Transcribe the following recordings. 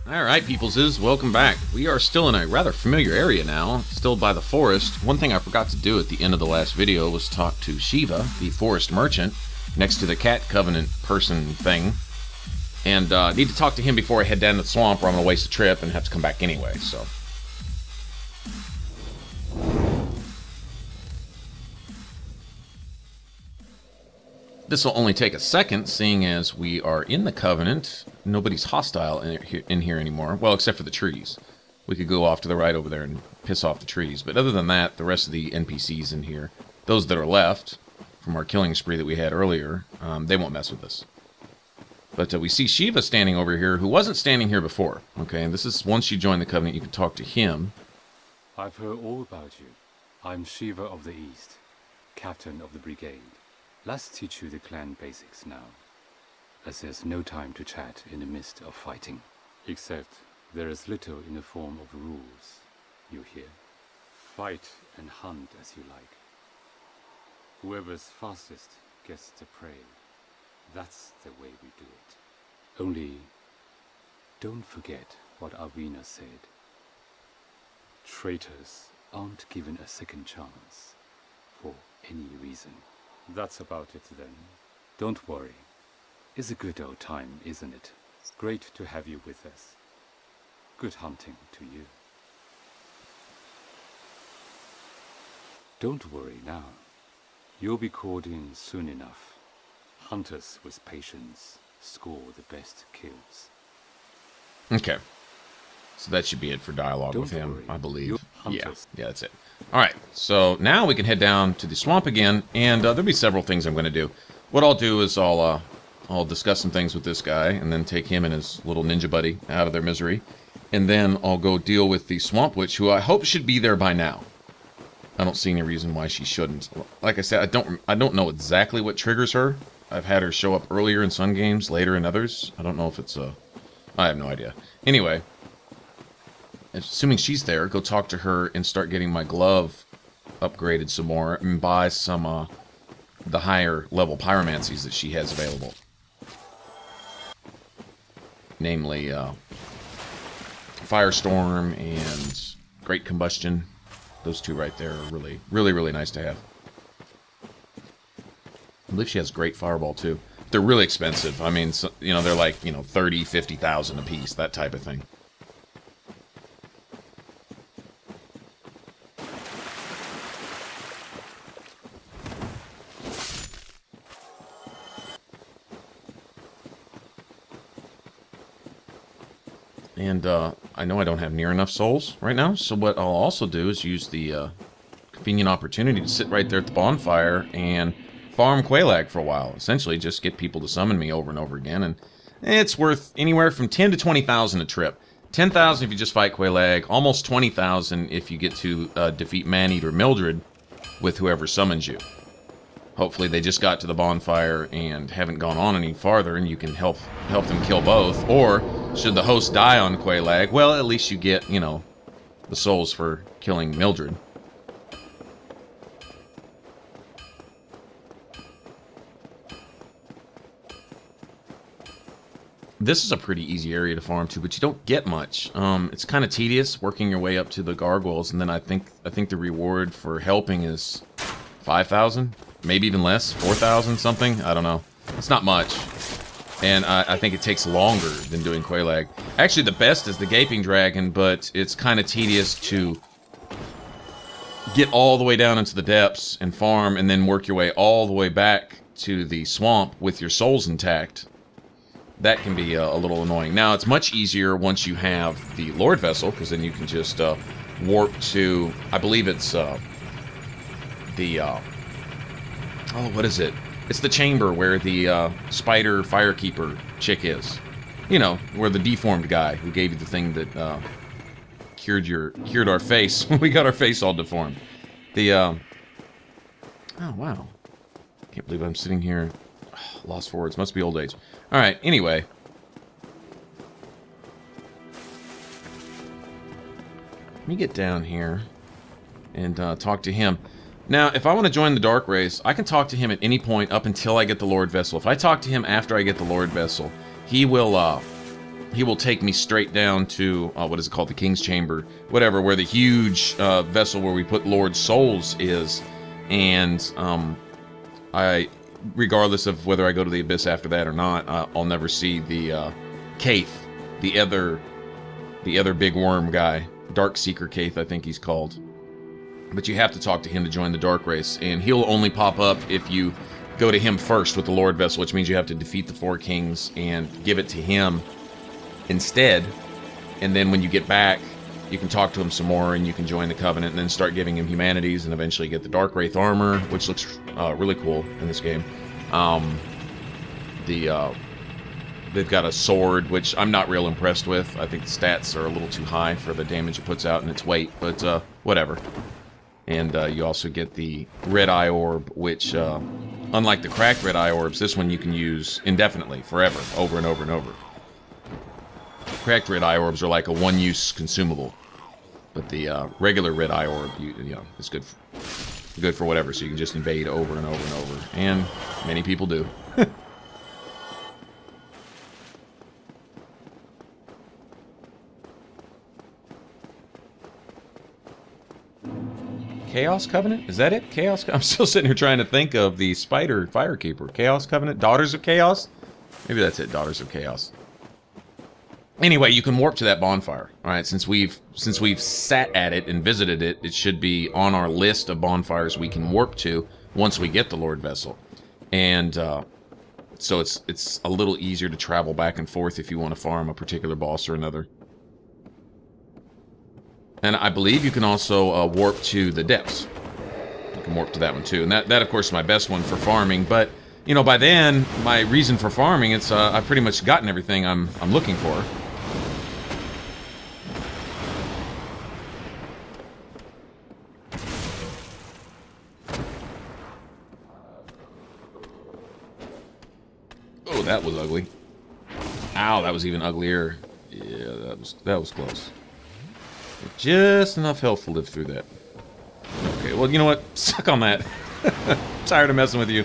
Alright, peopleses, welcome back. We are still in a rather familiar area now, still by the forest. One thing I forgot to do at the end of the last video was talk to Shiva, the forest merchant, next to the cat covenant person thing. And need to talk to him before I head down to the swamp, or I'm going to waste the trip and have to come back anyway, so. This will only take a second, seeing as we are in the Covenant. Nobody's hostile in here anymore. Well, except for the trees. We could go off to the right over there and piss off the trees. But other than that, the rest of the NPCs in here, those that are left from our killing spree that we had earlier, they won't mess with us. But we see Shiva standing over here, who wasn't standing here before. Okay, and this is, once you join the Covenant, you can talk to him. I've heard all about you. I'm Shiva of the East, captain of the brigade. Let's teach you the clan basics now, as there's no time to chat in the midst of fighting. Except there is little in the form of rules, you hear. Fight and hunt as you like. Whoever's fastest gets the prey. That's the way we do it. Only, don't forget what Arvina said. Traitors aren't given a second chance, for any reason. That's about it then. Don't worry. It's a good old time, isn't it? It's great to have you with us. Good hunting to you. Don't worry now. You'll be called in soon enough. Hunters with patience score the best kills. Okay. So that should be it for dialogue with him, I believe. Yeah, that's it. Alright, so now we can head down to the swamp again, and there'll be several things I'm going to do. What I'll do is I'll discuss some things with this guy, and then take him and his little ninja buddy out of their misery. And then I'll go deal with the Swamp Witch, who I hope should be there by now. I don't see any reason why she shouldn't. Like I said, I don't know exactly what triggers her. I've had her show up earlier in some games, later in others. I don't know if it's I have no idea. Anyway, assuming she's there, go talk to her and start getting my glove upgraded some more and buy some the higher level pyromancies that she has available. Namely, Firestorm and Great Combustion. Those two right there are really nice to have. I believe she has Great Fireball too. They're really expensive. I mean, so, you know, they're like, you know, 30, 50,000 a piece, that type of thing. And I know I don't have near enough souls right now, so what I'll also do is use the convenient opportunity to sit right there at the bonfire and farm Quelag for a while. Essentially, just get people to summon me over and over again, and it's worth anywhere from 10 to 20,000 a trip. 10,000 if you just fight Quelag, almost 20,000 if you get to defeat Maneater Mildred with whoever summons you. Hopefully they just got to the bonfire and haven't gone on any farther, and you can help them kill both. Or, should the host die on Quelag, well, at least you get, you know, the souls for killing Mildred. This is a pretty easy area to farm to, but you don't get much. It's kind of tedious working your way up to the gargoyles, and then I think the reward for helping is 5,000. Maybe even less, 4,000 something, I don't know. It's not much. And I think it takes longer than doing Quelag. Actually, the best is the Gaping Dragon, but it's kind of tedious to get all the way down into the depths and farm, and then work your way all the way back to the swamp with your souls intact. That can be a little annoying. Now, it's much easier once you have the Lord Vessel, because then you can just warp to, I believe it's oh, what is it? It's the chamber where the spider firekeeper chick is. You know, where the deformed guy who gave you the thing that cured our face. We got our face all deformed. The oh wow, can't believe I'm sitting here. Lost for words. Must be old age. All right. Anyway, let me get down here and talk to him. Now, if I want to join the Dark Race, I can talk to him at any point up until I get the Lord Vessel. If I talk to him after I get the Lord Vessel, he will he will take me straight down to, what is it called, the King's Chamber, whatever, where the huge vessel where we put Lord's souls is, and regardless of whether I go to the Abyss after that or not, I'll never see the Kaith, the other big worm guy, Dark Seeker Kaith, I think he's called. But you have to talk to him to join the Dark Race, and he'll only pop up if you go to him first with the Lord Vessel, which means you have to defeat the 4 kings and give it to him instead. And then when you get back, you can talk to him some more, and you can join the Covenant, and then start giving him humanities, and eventually get the Dark Wraith armor, which looks really cool in this game. They've got a sword, which I'm not real impressed with. I think the stats are a little too high for the damage it puts out and its weight, but whatever. And you also get the Red Eye Orb, which, unlike the cracked Red Eye Orbs, this one you can use indefinitely, forever, over and over and over. Cracked Red Eye Orbs are like a one-use consumable, but the regular Red Eye Orb, you know, is good for whatever, so you can just invade over and over and over, and many people do. Chaos Covenant? Is that it? Chaos? I'm still sitting here trying to think of the Spider Firekeeper. Chaos Covenant? Daughters of Chaos? Maybe that's it, Daughters of Chaos. Anyway, you can warp to that bonfire. Alright, since we've sat at it and visited it, it should be on our list of bonfires we can warp to once we get the Lord Vessel. And so it's a little easier to travel back and forth if you want to farm a particular boss or another. And I believe you can also warp to the depths. You can warp to that one too. And that of course, is my best one for farming. But, you know, by then, my reason for farming, it's I've pretty much gotten everything I'm looking for. Oh, that was ugly. Ow, that was even uglier. Yeah, that was close. Just enough health to live through that. Okay, well, you know what? Suck on that. Tired of messing with you.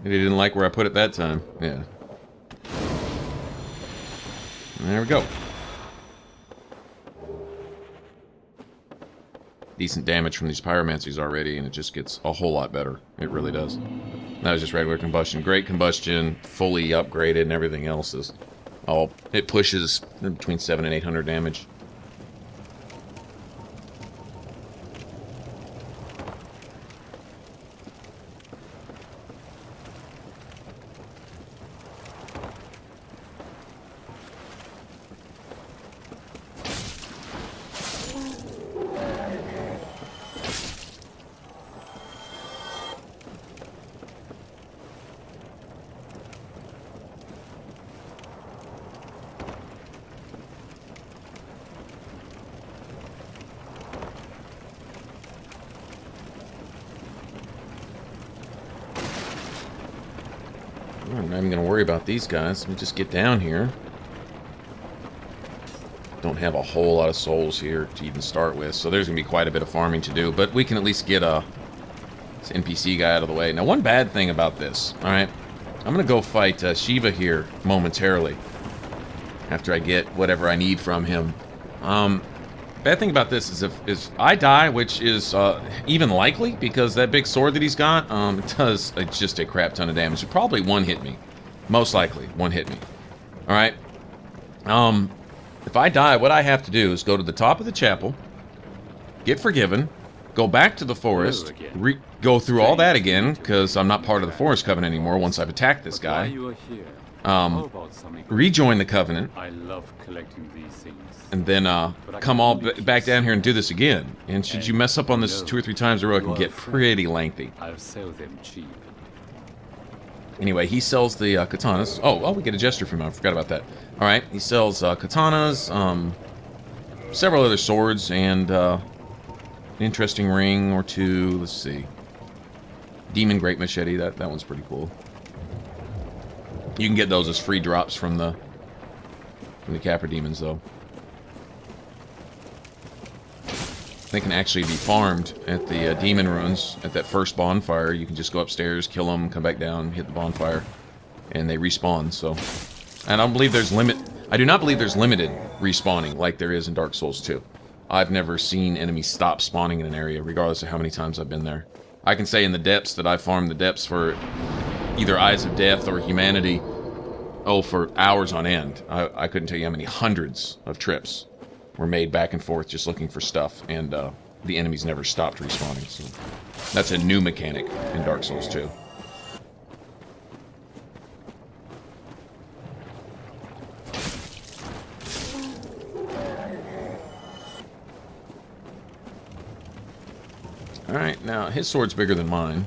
Maybe he didn't like where I put it that time. Yeah. There we go. Decent damage from these pyromancies already, and it just gets a whole lot better. It really does. That was just regular combustion. Great combustion, fully upgraded, and everything else is all... It pushes between 700 and 800 damage. I'm not even going to worry about these guys. Let me just get down here. Don't have a whole lot of souls here to even start with, so there's going to be quite a bit of farming to do, but we can at least get this NPC guy out of the way. Now, one bad thing about this, alright? I'm going to go fight Shiva here momentarily after I get whatever I need from him. Bad thing about this is if I die, which is even likely, because that big sword that he's got, it does just a crap ton of damage. It probably one-hit me. Most likely, one-hit me. Alright? If I die, what I have to do is go to the top of the chapel, get forgiven, go back to the forest, go through all that again, because I'm not part of the Forest Covenant anymore once I've attacked this guy. Rejoin the Covenant. I love collecting these things. And then come all back down here and do this again. And should you mess up on this 2 or 3 times in a row, it can get pretty lengthy. I'll sell them cheap. Anyway, he sells the katanas. Oh, we get a gesture from him. I forgot about that. All right, he sells katanas. several other swords and an interesting ring or two. Let's see. Demon Great Machete. That one's pretty cool. You can get those as free drops from the Capra Demons, though. They can actually be farmed at the Demon Ruins at that first bonfire. You can just go upstairs, kill them, come back down, hit the bonfire, and they respawn. So, and I do not believe there's limited respawning like there is in Dark Souls 2. I've never seen enemies stop spawning in an area, regardless of how many times I've been there. I can say in the depths that I farmed the depths for either Eyes of Death or Humanity, for hours on end. I couldn't tell you how many hundreds of trips were made back and forth just looking for stuff, and the enemies never stopped respawning. So that's a new mechanic in Dark Souls 2. Alright, now his sword's bigger than mine.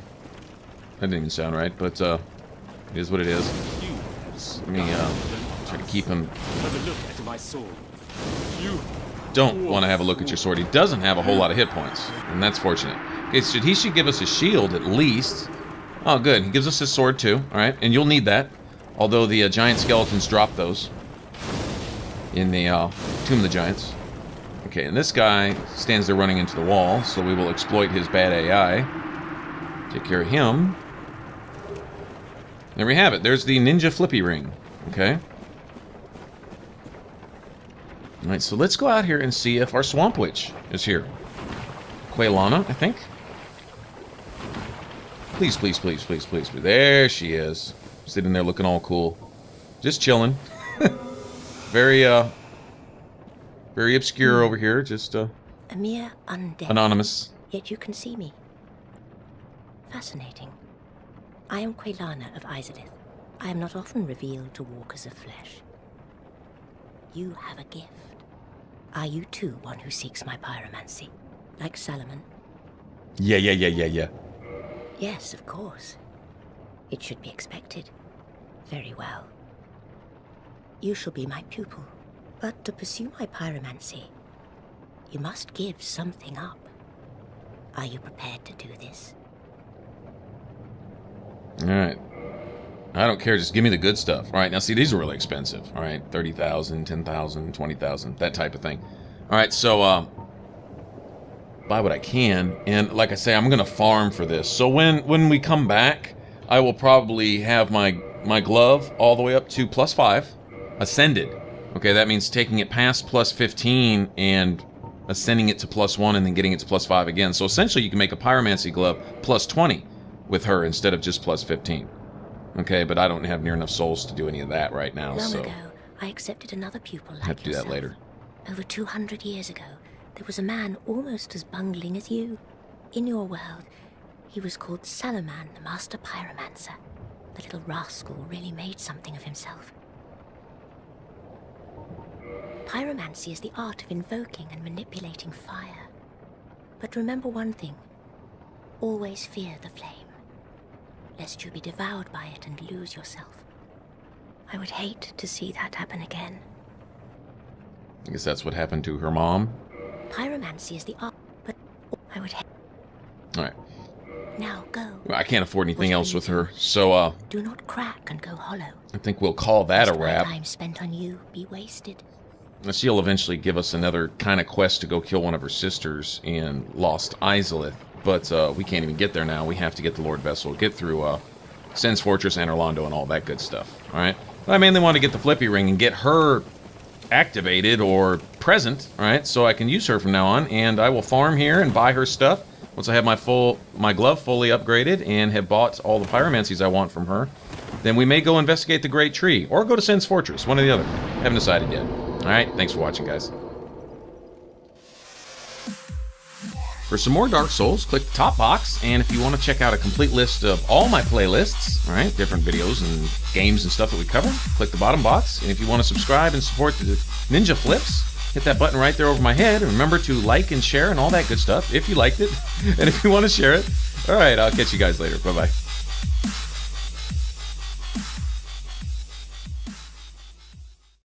That didn't even sound right, but it is what it is. Let me try to keep him. Don't want to have a look at your sword. He doesn't have a whole lot of hit points, and that's fortunate. Okay, so he should give us a shield at least. Oh, good. He gives us his sword too. All right, and you'll need that. Although the giant skeletons drop those in the Tomb of the Giants. Okay, and this guy stands there running into the wall, so we will exploit his bad AI. Take care of him. There we have it. There's the Ninja Flippy ring. Okay. Alright, so let's go out here and see if our Swamp Witch is here. Quelana, I think. Please, please, please, please, please. There she is. Sitting there looking all cool. Just chilling. Very obscure over here. Just, a mere undead. Anonymous. Yet you can see me. Fascinating. I am Quelana of Izalith. I am not often revealed to walkers of flesh. You have a gift. Are you too one who seeks my pyromancy? Like Salomon? Yeah. Yes, of course. It should be expected. Very well. You shall be my pupil. But to pursue my pyromancy, you must give something up. Are you prepared to do this? Alright. I don't care, just give me the good stuff. Alright, now see, these are really expensive. Alright, 30,000, 10,000, 20,000, that type of thing. Alright, so, buy what I can, and like I say, I'm gonna farm for this. So when we come back, I will probably have my glove all the way up to +5, ascended. Okay, that means taking it past +15 and ascending it to +1 and then getting it to +5 again. So essentially you can make a pyromancy glove +20 with her instead of just +15. Okay, but I don't have near enough souls to do any of that right now. Long ago, I accepted another pupil like I have to do yourself. that later. Over 200 years ago, there was a man almost as bungling as you. In your world, he was called Salomon, the master pyromancer. The little rascal really made something of himself. Pyromancy is the art of invoking and manipulating fire. But remember one thing. Always fear the flame, lest you be devoured by it and lose yourself. I would hate to see that happen again. I guess that's what happened to her mom. Pyromancy is the art, but I would hate... Alright. Now go. Well, I can't afford anything else with her, so, do not crack and go hollow. I think we'll call that a Lest my wrap. time spent on you be wasted. She'll eventually give us another kind of quest to go kill one of her sisters in Lost Izalith, but we can't even get there now. We have to get the Lord Vessel, get through Sen's Fortress and Londo and all that good stuff. Alright? But I mainly want to get the Flippy ring and get her activated or present, alright, so I can use her from now on, and I will farm here and buy her stuff. Once I have my glove fully upgraded and have bought all the pyromancies I want from her, then we may go investigate the Great Tree, or go to Sen's Fortress, one or the other. Haven't decided yet. Alright, thanks for watching, guys. For some more Dark Souls, click the top box, and if you want to check out a complete list of all my playlists, alright, different videos and games and stuff that we cover, click the bottom box, and if you want to subscribe and support the Ninja Flips, hit that button right there over my head, and remember to like and share and all that good stuff, if you liked it, and if you want to share it. Alright, I'll catch you guys later. Bye-bye.